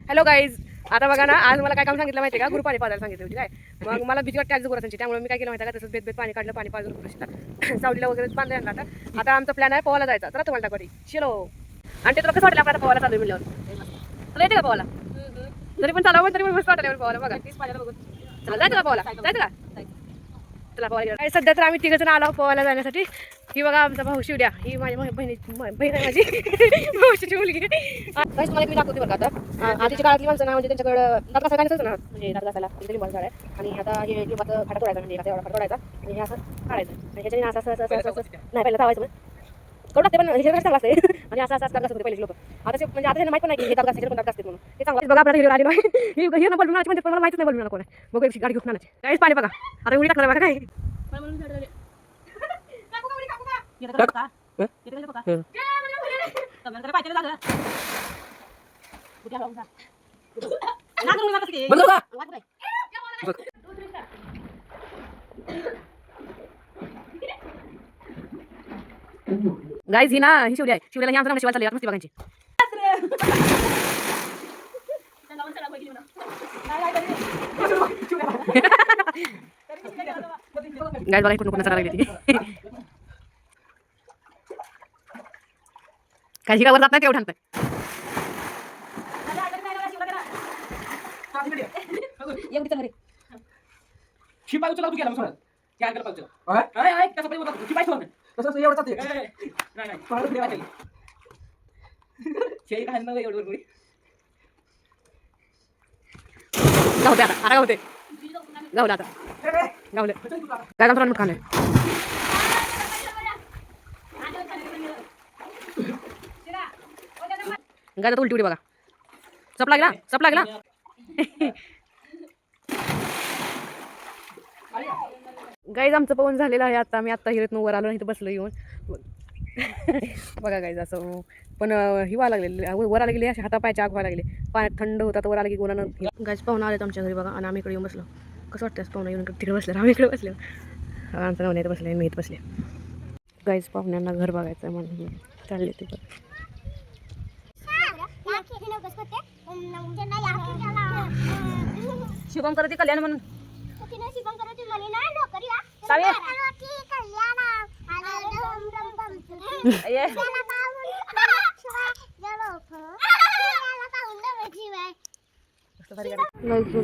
Hello guys, आता बघा ना, आज मला काय काम सांगितलं माहिती आहे का? गुरु पाणी पाजायला सांगितलं होती काय. मग मला भीती वाटते आज गुरांची, त्यामुळे मी काय केलं माहिती आहे का? तसंच बेत पाणी काढलं, पाणी पाजून सावलीला वगैरे बांधलं आणलं. आता आमचा प्लॅन आहे पोहायला जायचा. तर तुम्हाला टाकवली चलो. आणि ते तुला कसं वाटलं आपल्याला पोहायला चालू म्हणल्यावर? तुला येते का पोहायला? तरी पण चालावं, तरी पण मस्त वाटलं पोहायला. बघा चला, जायचं का पोहायला? जायचं का? तुला पोहायला सध्या तर आम्ही तिघं जण आलो पोहायला जाण्यासाठी. ही बघा आमचा भाऊ शिवड्या, ही माझ्या बहीण आहे माझी भाऊची मुलगी. तुम्हाला मी दाखवते बघा. आता आधीच्या काळातली माणसं ना, म्हणजे त्यांच्याकडं दात घासायला नसतं ना, म्हणजे दात घासायला लिंबाचं झाड आहे. आणि आता हे लिंबाचं फाटा तोडायचा, म्हणजे एवढा फाटा तोडायचा आणि हे असं काढायचं. आणि ह्याच्याने असं नाही पहिलं धावायचं मग करू लागते, पण हे कसं असते आणि असं दात घासत होते पहिले लोक. आता म्हणजे आता त्यांना माहिती पण नाही की हे दात घासायचे, पण दात घासते म्हणून. ते चांगलं बघा. आपल्याला हिरो आलेलो आहे. हे ना बोलून म्हणजे पण मला माहितीच नाही बोलून कोण आहे. मग गाडी घेऊन आणायची. काहीच पाणी बघा. आता उडी टाकणार बघा काय. गाईज ही ना, ही शिवली आहे. शिवल्याला ही आमचं नाव शिवायला चालली मस्ती बघायची. गाईज बघा इकडून कोणाचा लागली ती. काही शिकावर जात नाही तेवढं आणतंय. शिपाई उचला तू गेला मग क्या अंकल पाचला अरे ऐक कसं पाहिजे होता शिपाई सोड कसं एवढं जाते नाही नाही पाहू दे वाटेल शेई काय ना एवढं वर गावते आता गावते गावलं आता गावलं काय काम खाणे गाय उलटी उडी बघा. चप लागला चप लागला. गाईज आमचं पाहून झालेलं आहे. आता मी आत्ता हिरेतून वर आलो, इथं बसलो येऊन. बघा गाईज असं पण ही व्हायला लागलेली वर आला गेली, अशी हातापायच्या आग व्हायला लागली. पाण्यात थंड होता तर वर आला की कोणानं गाईज पाहून आले आमच्या घरी बघा. आणि आम्ही इकडे येऊन बसलो. कसं वाटतं पाहुणा येऊन तिकडे बसले, आम्ही इकडे बसले. आमचं नाव नाही बसले, मी इथं बसले. गाईज पाहुण्यांना घर बघायचं आहे म्हणून चालले तिकडं. शुभम करते कल्याण म्हणून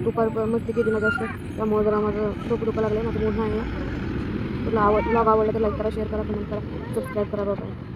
दुपार मस्ती केली माझ्या असं, त्यामुळे जरा माझं डोकं दुखा लागलं. माझं मूड नाही आहे. तुला आवडलं तर लाईक करा, शेअर करा, कमेंट करा, सबस्क्राईब करा. बाबा.